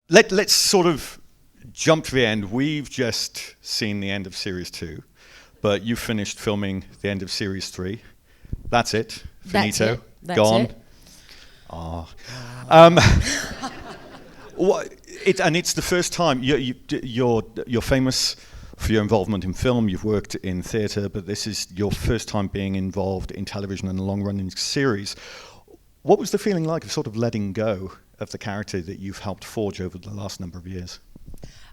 Let's sort of jump to the end. We've just seen the end of Series 2, but you finished filming the end of Series 3. That's it. Finito. That's Gone. it. Ah. It's the first time you're famous for your involvement in film. You've worked in theatre, but this is your first time being involved in television and a long-running series. What was the feeling like of sort of letting go of the character that you've helped forge over the last number of years?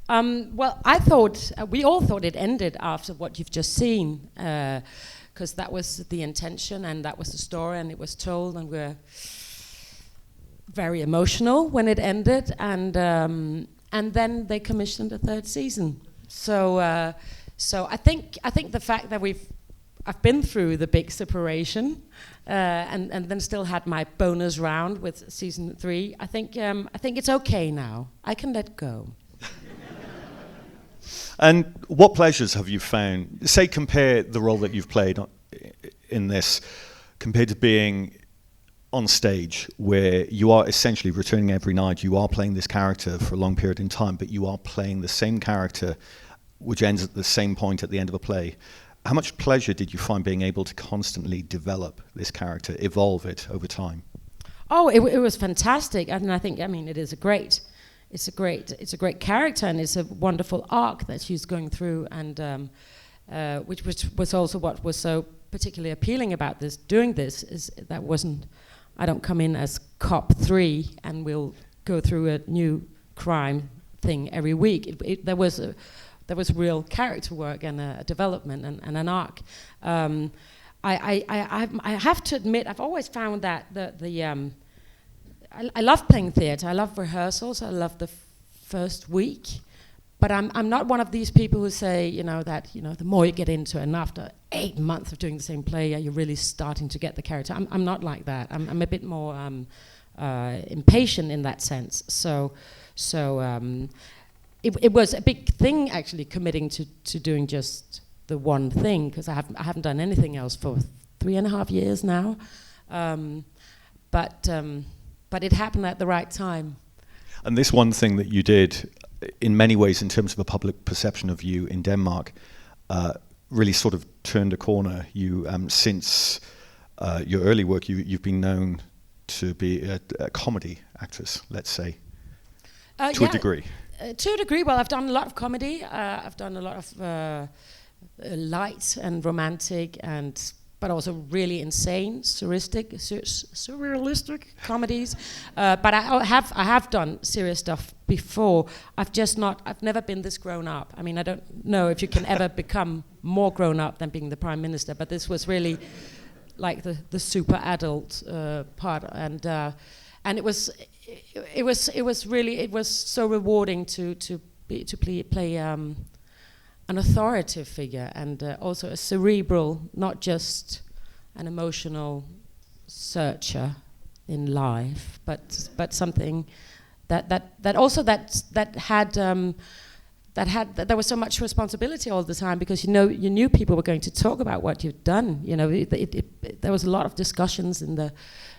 Well, I thought, we all thought it ended after what you've just seen, because that was the intention and that was the story and it was told, and we're very emotional when it ended, and then they commissioned a third season. So I think the fact that I've been through the big separation, and then still had my bonus round with season 3. I think it's okay now. I can let go. And what pleasures have you found? Say, compare the role that you've played in this compared to being on stage, where you are essentially returning every night. You are playing this character for a long period in time, but you are playing the same character, which ends at the same point at the end of a play. How much pleasure did you find being able to constantly develop this character, evolve it over time? Oh, it was fantastic, and I think, it is it's a great character, and it's a wonderful arc that she's going through, and which was also what was so particularly appealing about doing this is that I don't come in as cop 3 and we'll go through a new crime thing every week. There was real character work and a development and an arc. I have to admit, I've always found that I love playing theatre. I love rehearsals. I love the first week, but I'm not one of these people who say that the more you get into it, and after 8 months of doing the same play, you're really starting to get the character. I'm not like that. I'm a bit more impatient in that sense. So. It was a big thing actually committing to doing just the one thing, because I haven't done anything else for 3.5 years now, but it happened at the right time. And this one thing that you did, in many ways, in terms of a public perception of you in Denmark, really sort of turned a corner. You since your early work, you've been known to be a comedy actress, let's say, to a degree. To a degree. Well, I've done a lot of comedy. I've done a lot of light and romantic, but also really insane, surrealistic comedies. But I have done serious stuff before. I've never been this grown up. I don't know if you can ever become more grown up than being the Prime Minister. But this was really like the super adult part, and it was so rewarding to play an authoritative figure, and also a cerebral, not just an emotional searcher in life, but something that there was so much responsibility all the time, because you knew people were going to talk about what you'd done. There was a lot of discussions in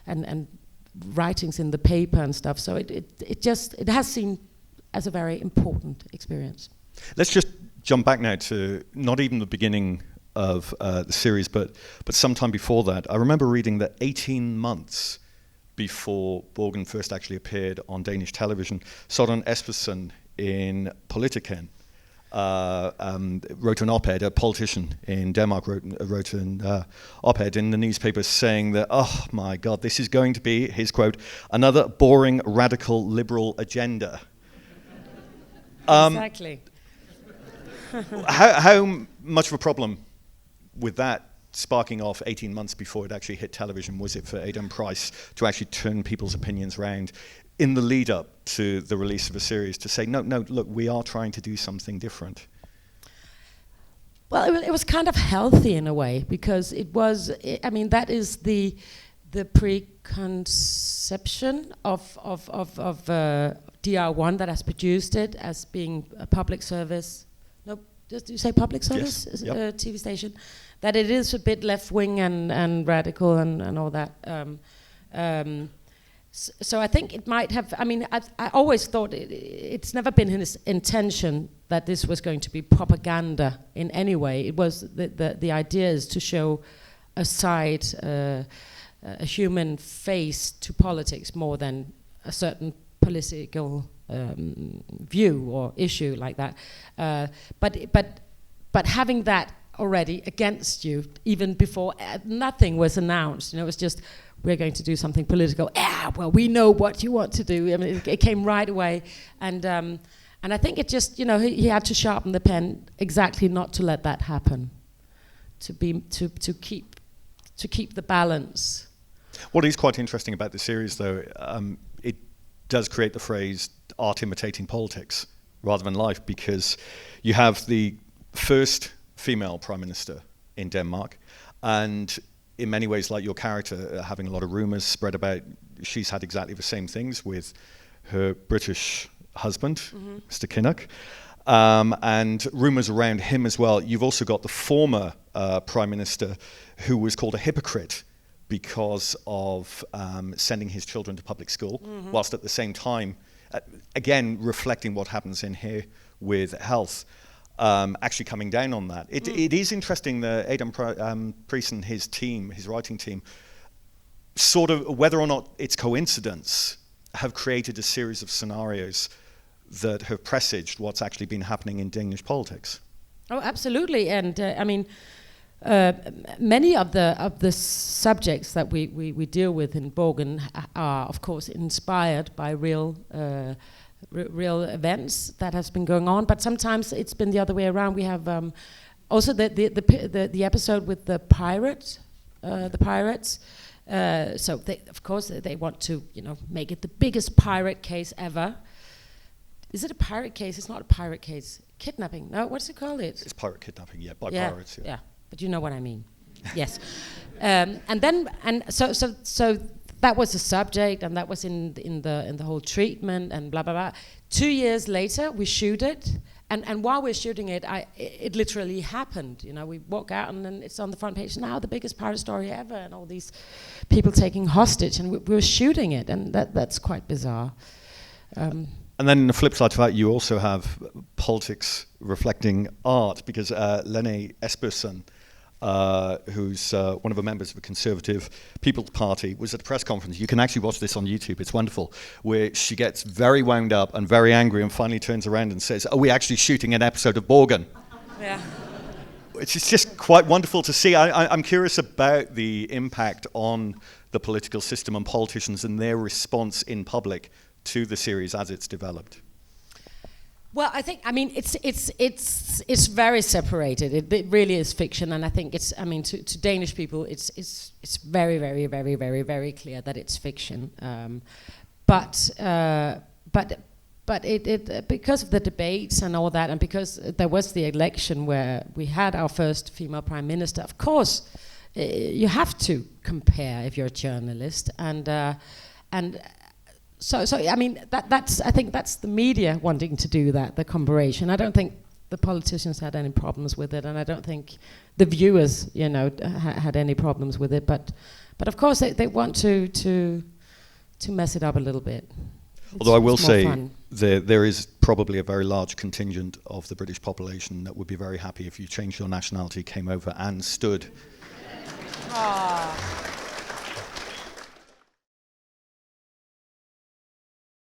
and writings in the paper and stuff, so it has seen as a very important experience. Let's just jump back now to not even the beginning of the series, but sometime before that. I remember reading that 18 months before Borgen first actually appeared on Danish television, Søren Espersen in Politiken wrote an op-ed. A politician in Denmark wrote an op-ed in the newspaper saying that, oh my God, this is going to be, his quote, another boring, radical, liberal agenda. Exactly. How much of a problem with that sparking off 18 months before it actually hit television was it for Adam Price to actually turn people's opinions around in the lead up to the release of a series, to say, no, look, we are trying to do something different? Well, it was kind of healthy in a way, because that is the preconception of DR1 that has produced it as being a public service. No, did you say public service? Yes. Yep. TV station. That it is a bit left wing and radical and all that. So I think it might have. I mean, I always thought it's never been his intention that this was going to be propaganda in any way. It was the idea is to show a side, a human face to politics more than a certain political view or issue like that. But having that already against you, even before nothing was announced, it was just, we're going to do something political. Well, we know what you want to do. I mean, it came right away, and I think it just, he had to sharpen the pen exactly not to let that happen, to keep the balance. What is quite interesting about the series, though, it does create the phrase "art imitating politics" rather than life, because you have the first female prime minister in Denmark, and in many ways, like your character, having a lot of rumours spread about, she's had exactly the same things with her British husband, Mr. Kinnock, and rumours around him as well. You've also got the former prime minister who was called a hypocrite because of sending his children to public school, whilst at the same time, again, reflecting what happens in here with health. Actually coming down on that. It is interesting that Adam Priest and his team, his writing team, sort of, whether or not it's coincidence, have created a series of scenarios that have presaged what's actually been happening in Danish politics. Oh, absolutely. And I mean, many of the subjects that we deal with in Borgen are, of course, inspired by real events that has been going on, but sometimes it's been the other way around. We have also the episode with the pirates. So of course they want to make it the biggest pirate case ever. Is it a pirate case? It's not a pirate case. Kidnapping? No, what's it called? It's pirate kidnapping. Yeah, by pirates. Yeah, but you know what I mean. Yes, so. That was the subject, and that was in the whole treatment and blah blah blah. 2 years later, we shoot it, and while we're shooting it, it literally happened. We walk out, and then it's on the front page now, the biggest pirate story ever, and all these people taking hostage, and we were shooting it, and that's quite bizarre. And then on the flip side to that, you also have politics reflecting art, because Lene Espersen, who's one of the members of the Conservative People's Party, was at a press conference. You can actually watch this on YouTube, it's wonderful, where she gets very wound up and very angry and finally turns around and says, "Are we actually shooting an episode of Borgen?" Yeah. Which is just quite wonderful to see. I'm curious about the impact on the political system and politicians and their response in public to the series as it's developed. Well, I mean, it's very separated. It really is fiction, and I think to Danish people, it's very, very, very, very, very clear that it's fiction. But it because of the debates and all that, and because there was the election where we had our first female prime minister, of course, you have to compare if you're a journalist, and. So I mean I think that's the media wanting to do that, the comparison. I don't think the politicians had any problems with it, and I don't think the viewers, had any problems with it. But of course they want to mess it up a little bit. Although I will say there is probably a very large contingent of the British population that would be very happy if you changed your nationality, came over and stood. Aww.